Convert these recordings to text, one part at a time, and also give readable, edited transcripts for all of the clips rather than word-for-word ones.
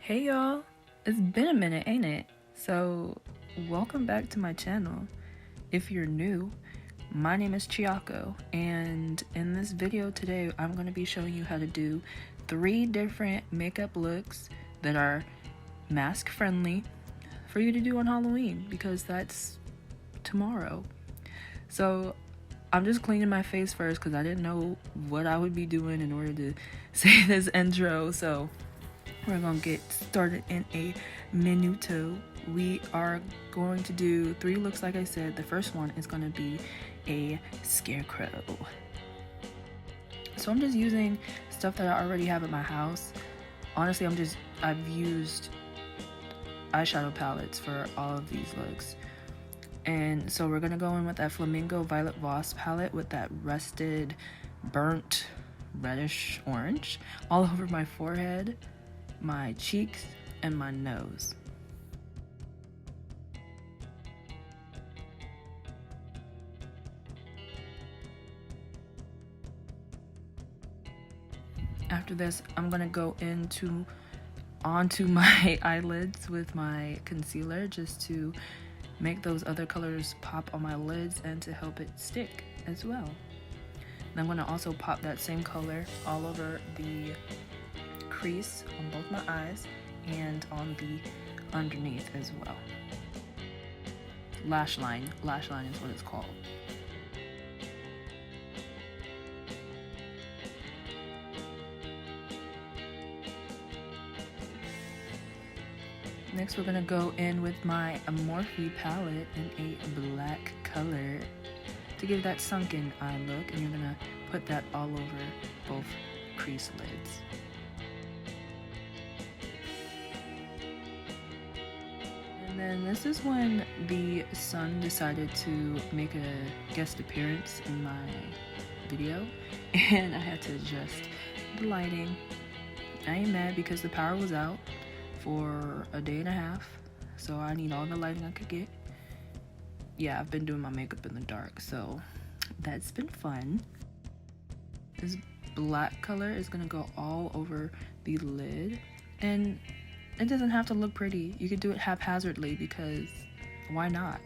Hey y'all, it's been a minute, ain't it? So, welcome back to my channel. If you're new, my name is Chiako, and in this video today, I'm going to be showing you how to do 3 different makeup looks that are mask friendly for you to do on Halloween, because that's tomorrow. So, I'm just cleaning my face first because I didn't know what I would be doing in order to say this intro, so we're gonna get started in a minuto. We are going to do 3 looks, like I said. The first one is gonna be a scarecrow. So I'm just using stuff that I already have at my house. Honestly, I've used eyeshadow palettes for all of these looks. And so we're gonna go in with that Flamingo Violet Voss palette with that rusted, burnt, reddish orange all over my forehead, my cheeks, and my nose. After this, I'm gonna go onto my eyelids with my concealer just to make those other colors pop on my lids and to help it stick as well. And I'm gonna also pop that same color all over the crease on both my eyes and on the underneath as well. Lash line is what it's called. Next, we're gonna go in with my Morphe palette in a black color to give that sunken eye look, and you're gonna put that all over both crease lids. And then this is when the sun decided to make a guest appearance in my video, and I had to adjust the lighting. I ain't mad because the power was out for a day and a half, so I need all the lighting I could get. Yeah, I've been doing my makeup in the dark, so that's been fun. This black color is gonna go all over the lid, and it doesn't have to look pretty. You could do it haphazardly because why not?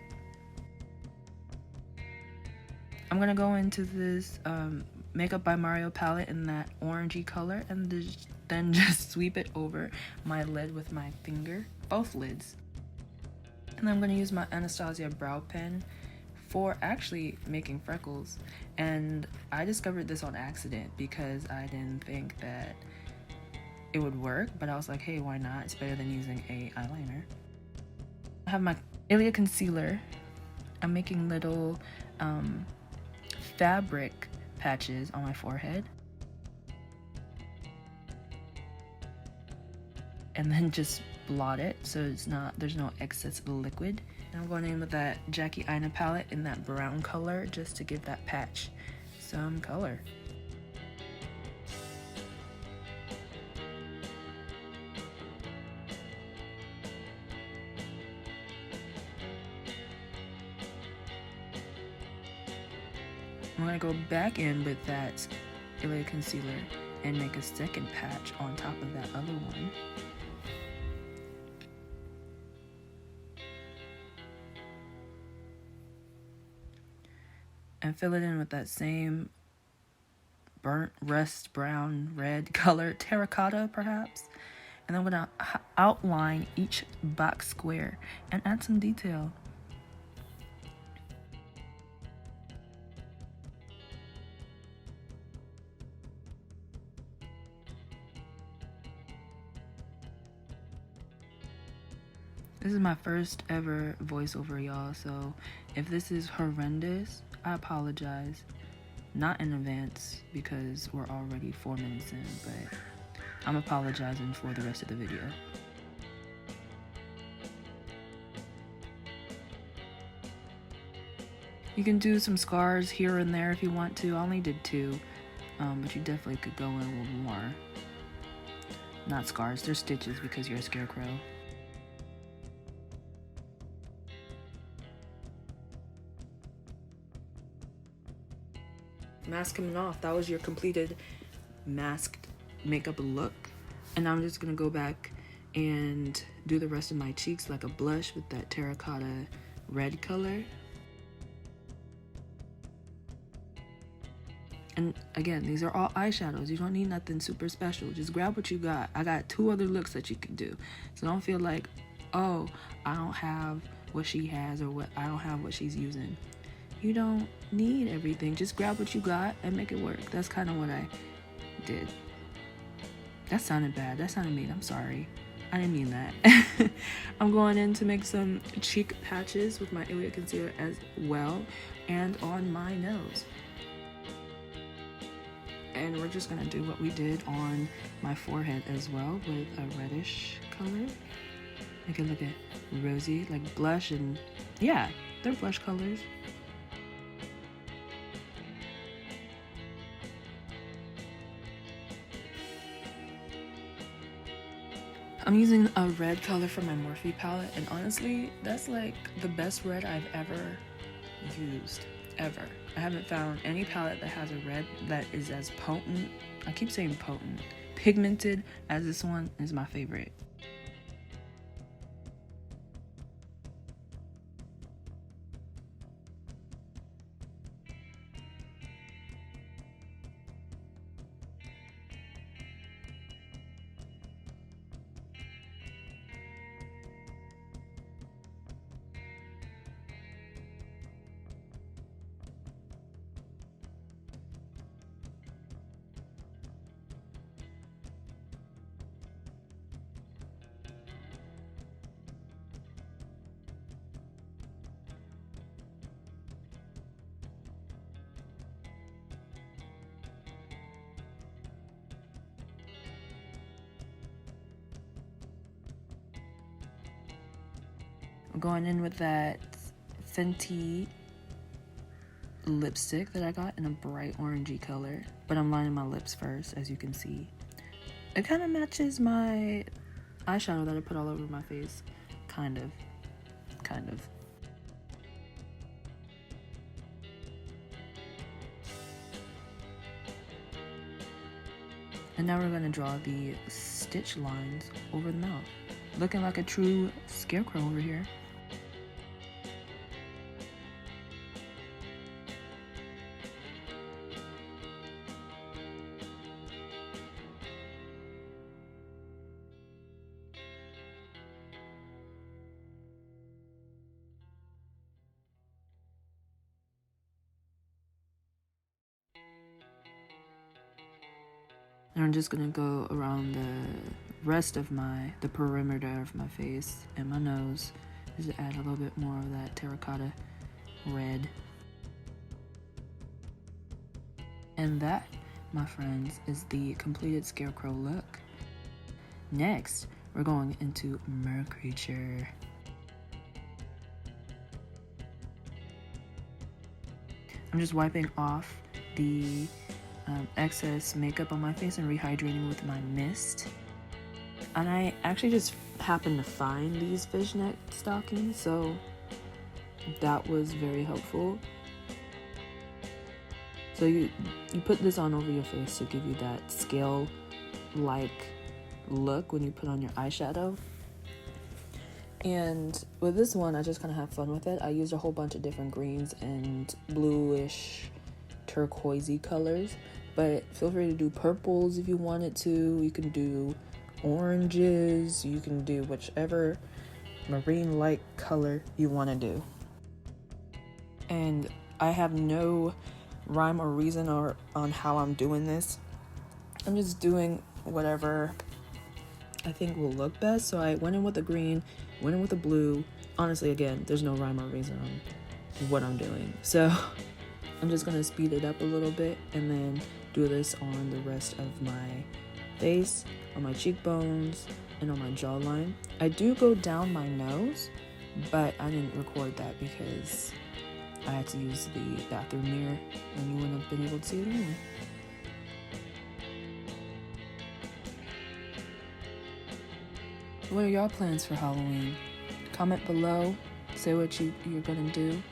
I'm gonna go into this Makeup by Mario palette in that orangey color, and then just sweep it over my lid with my finger, both lids. And then I'm gonna use my Anastasia brow pen for actually making freckles. And I discovered this on accident because I didn't think that it would work, but I was like, hey, why not? It's better than using a eyeliner. I have my Ilia concealer. I'm making little fabric patches on my forehead, and then just blot it so there's no excess liquid. And I'm going in with that Jackie Aina palette in that brown color just to give that patch some color. I'm gonna go back in with that Ilia concealer and make a second patch on top of that other one. And fill it in with that same burnt rust brown red color, terracotta perhaps. And I'm gonna outline each box square and add some detail. This is my first ever voiceover, y'all, so if this is horrendous, I apologize. Not in advance because we're already 4 minutes in, but I'm apologizing for the rest of the video. You can do some scars here and there if you want to. I only did 2, but you definitely could go in a little more. Not scars, they're stitches because you're a scarecrow. Mask coming off. That was your completed masked makeup look. And I'm just gonna go back and do the rest of my cheeks like a blush with that terracotta red color. And again, these are all eyeshadows. You don't need nothing super special. Just grab what you got. I got 2 other looks that you can do. So don't feel like, oh, I don't have what she has, or what I don't have what she's using. You don't need everything. Just grab what you got and make it work. That's kind of what I did. That sounded bad. That sounded mean. I'm sorry. I didn't mean that. I'm going in to make some cheek patches with my Ilia concealer as well, and on my nose. And we're just gonna do what we did on my forehead as well, with a reddish color. Make it look at rosy, like blush, and yeah, they're blush colors. I'm using a red color from my Morphe palette, and honestly, that's like the best red I've ever used. Ever. I haven't found any palette that has a red that is as potent, I keep saying potent, pigmented as this one is my favorite. I'm going in with that Fenty lipstick that I got in a bright orangey color, but I'm lining my lips first, as you can see. It kind of matches my eyeshadow that I put all over my face. Kind of. And now we're going to draw the stitch lines over the mouth. Looking like a true scarecrow over here. And I'm just gonna go around the rest of the perimeter of my face and my nose, just to add a little bit more of that terracotta red. And that, my friends, is the completed scarecrow look. Next, we're going into Mercreature. I'm just wiping off the excess makeup on my face and rehydrating with my mist. And I actually just happened to find these fishnet stockings, so that was very helpful. So you put this on over your face to give you that scale-like look when you put on your eyeshadow. And with this one, I just kind of have fun with it. I used a whole bunch of different greens and bluish turquoisey colors, but feel free to do purples if you wanted to. You can do oranges, you can do whichever marine-like color you want to do. And I have no rhyme or reason on how I'm doing this. I'm just doing whatever I think will look best. So I went in with the green, went in with the blue. Honestly, again, there's no rhyme or reason on what I'm doing. So I'm just going to speed it up a little bit and then do this on the rest of my face, on my cheekbones, and on my jawline. I do go down my nose, but I didn't record that because I had to use the bathroom mirror and you wouldn't have been able to see it anyway. What are y'all plans for Halloween? Comment below, say what you're gonna do.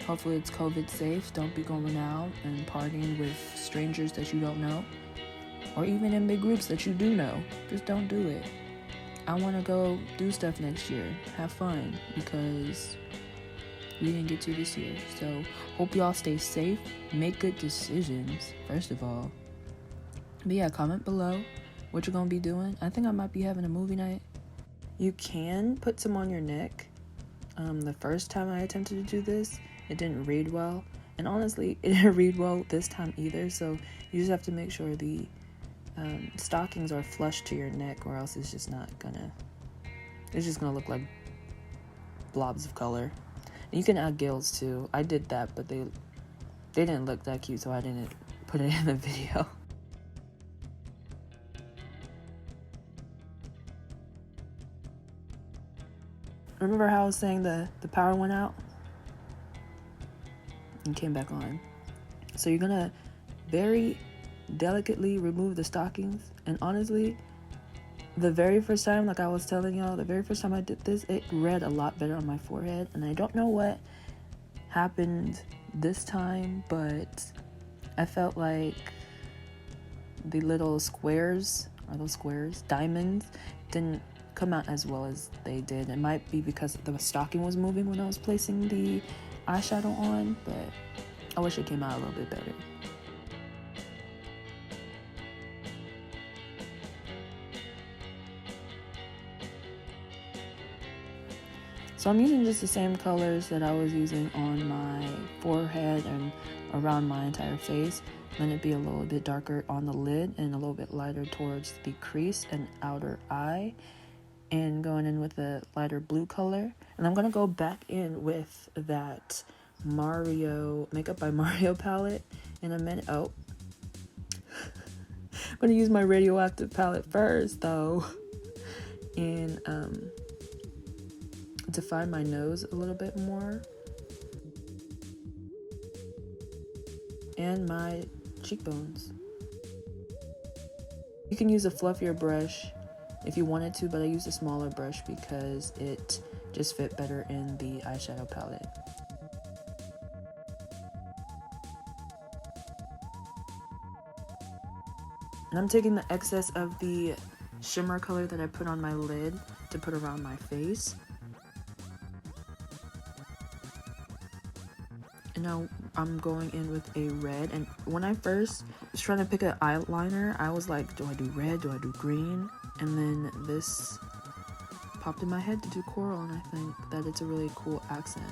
Hopefully it's COVID safe. Don't be going out and partying with strangers that you don't know, or even in big groups that you do know. Just don't do it. I want to go do stuff next year, have fun, because we didn't get to this year. So hope y'all stay safe, make good decisions, first of all. But yeah, comment below what you're gonna be doing. I think I might be having a movie night. You can put some on your neck. The first time I attempted to do this, it didn't read well, and honestly it didn't read well this time either. So you just have to make sure the stockings are flush to your neck, or else it's just gonna look like blobs of color. And you can add gills too. I did that, but they didn't look that cute, so I didn't put it in the video. Remember how I was saying the power went out and came back on? So you're gonna very delicately remove the stockings. And honestly, the very first time, like I was telling y'all, the very first time I did this, it read a lot better on my forehead. And I don't know what happened this time, but I felt like the little squares, diamonds, didn't come out as well as they did. It might be because the stocking was moving when I was placing the eyeshadow on, but I wish it came out a little bit better. So I'm using just the same colors that I was using on my forehead and around my entire face. Let it be a little bit darker on the lid and a little bit lighter towards the crease and outer eye. And going in with a lighter blue color. And I'm going to go back in with that Makeup by Mario palette in a minute. Oh. I'm going to use my radioactive palette first, though. And define my nose a little bit more. And my cheekbones. You can use a fluffier brush if you wanted to, but I used a smaller brush because it just fit better in the eyeshadow palette. And I'm taking the excess of the shimmer color that I put on my lid to put around my face. And now I'm going in with a red. And when I first was trying to pick an eyeliner, I was like, do I do red? Do I do green? And then this popped in my head to do coral, and I think that it's a really cool accent.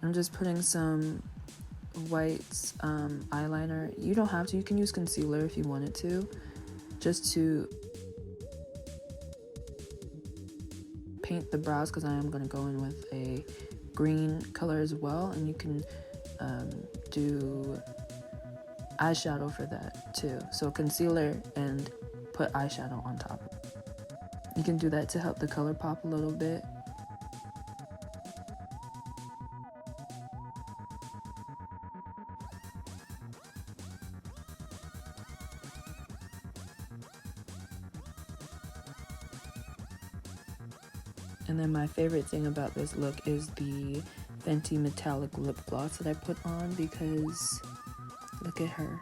I'm just putting some white eyeliner. You don't have to, you can use concealer if you wanted to, just to paint the brows, because I am going to go in with a green color as well, and you can do eyeshadow for that too. So concealer and put eyeshadow on top. You can do that to help the color pop a little bit. And then my favorite thing about this look is the Fenty metallic lip gloss that I put on, because look at her.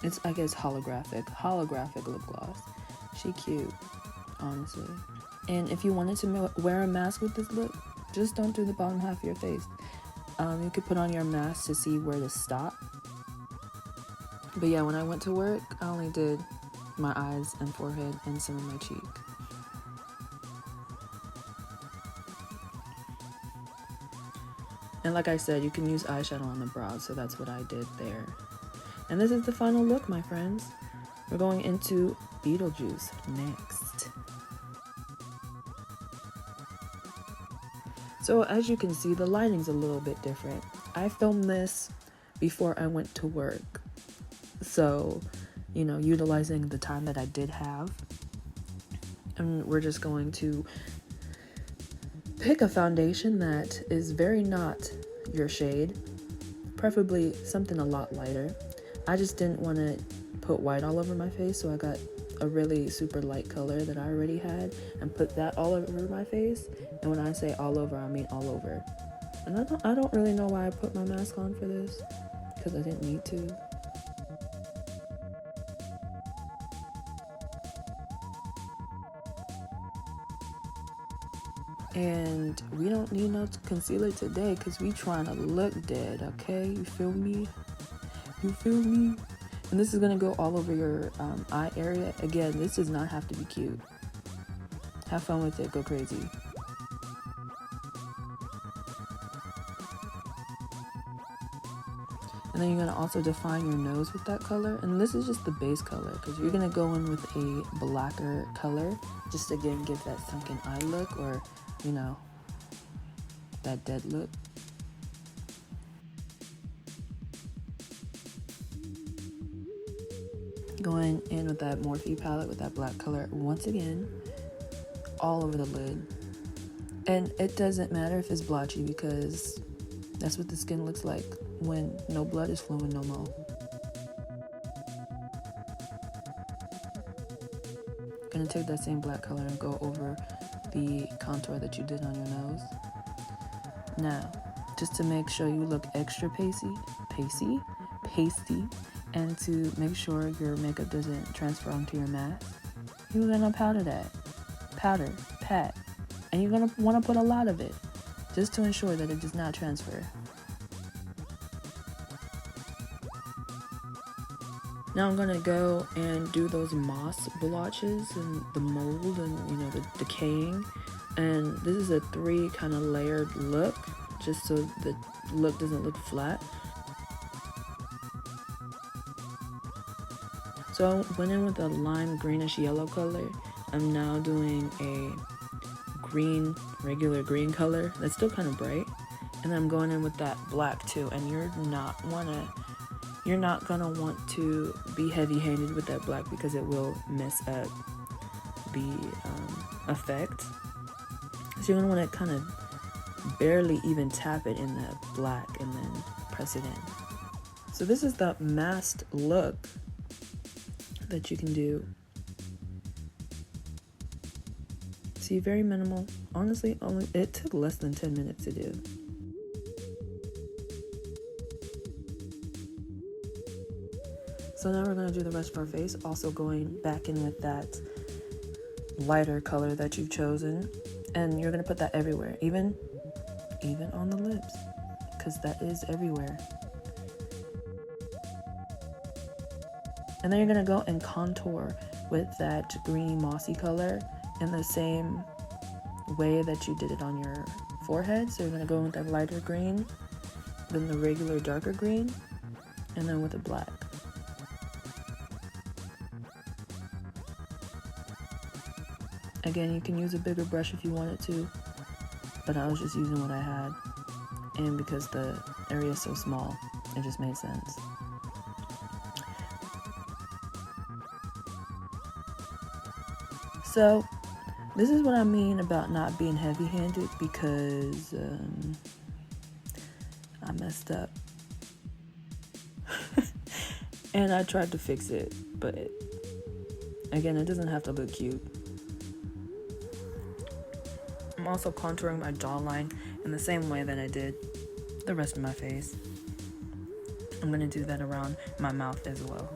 It's, I guess, holographic lip gloss. She cute, honestly. And if you wanted to wear a mask with this look, just don't do the bottom half of your face. You could put on your mask to see where to stop. But yeah, when I went to work, I only did my eyes and forehead and some of my cheek. And like I said, you can use eyeshadow on the brows, so that's what I did there. And this is the final look, my friends. We're going into Beetlejuice next. So as you can see, the lighting's a little bit different. I filmed this before I went to work. So, you know, utilizing the time that I did have. And we're just going to pick a foundation that is very not your shade, preferably something a lot lighter. I just didn't want to put white all over my face, so I got a really super light color that I already had and put that all over my face. And when I say all over, I mean all over. And I don't really know why I put my mask on for this, because I didn't need to. And we don't need no concealer today because we trying to look dead, okay? You feel me? You feel me? And this is going to go all over your eye area. Again, this does not have to be cute. Have fun with it. Go crazy. And then you're going to also define your nose with that color. And this is just the base color because you're going to go in with a blacker color. Just again, give that sunken eye look, or, you know, that dead look. Going in with that Morphe palette with that black color once again, all over the lid. And it doesn't matter if it's blotchy because that's what the skin looks like when no blood is flowing no more. Gonna take that same black color and go over the contour that you did on your nose. Now, just to make sure you look extra pasty, and to make sure your makeup doesn't transfer onto your mask, you're gonna powder that. Powder, pat. And you're gonna wanna put a lot of it, just to ensure that it does not transfer. Now I'm gonna go and do those moss blotches and the mold and, you know, the decaying. And this is a 3 kind of layered look, just so the look doesn't look flat. So I went in with a lime greenish yellow color. I'm now doing a green, regular green color that's still kind of bright. And then I'm going in with that black too. And you're not gonna want to be heavy-handed with that black because it will mess up the effect. So you're gonna want to kind of barely even tap it in that black and then press it in. So this is the masked look that you can do. See, very minimal. Honestly, it took less than 10 minutes to do. So now we're going to do the rest of our face, also going back in with that lighter color that you've chosen. And you're going to put that everywhere, even on the lips, because that is everywhere. And then you're going to go and contour with that green mossy color in the same way that you did it on your forehead. So you're going to go with that lighter green, then the regular darker green, and then with the black. Again, you can use a bigger brush if you wanted to, but I was just using what I had. And because the area is so small, it just made sense. So, this is what I mean about not being heavy-handed, because I messed up. And I tried to fix it, but again, it doesn't have to look cute. I'm also contouring my jawline in the same way that I did the rest of my face. I'm going to do that around my mouth as well.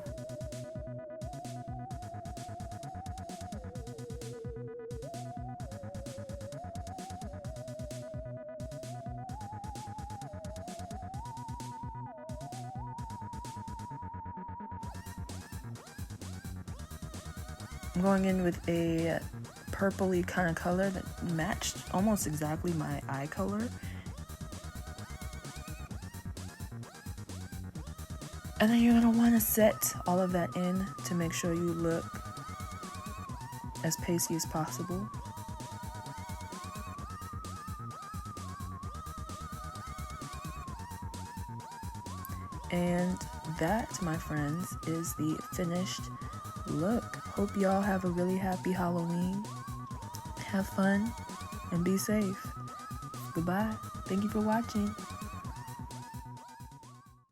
I'm going in with a purpley kind of color that matched almost exactly my eye color. And then you're going to want to set all of that in to make sure you look as pasty as possible. And that, my friends, is the finished look. Hope y'all have a really happy Halloween. Have fun and be safe. Goodbye. Thank you for watching.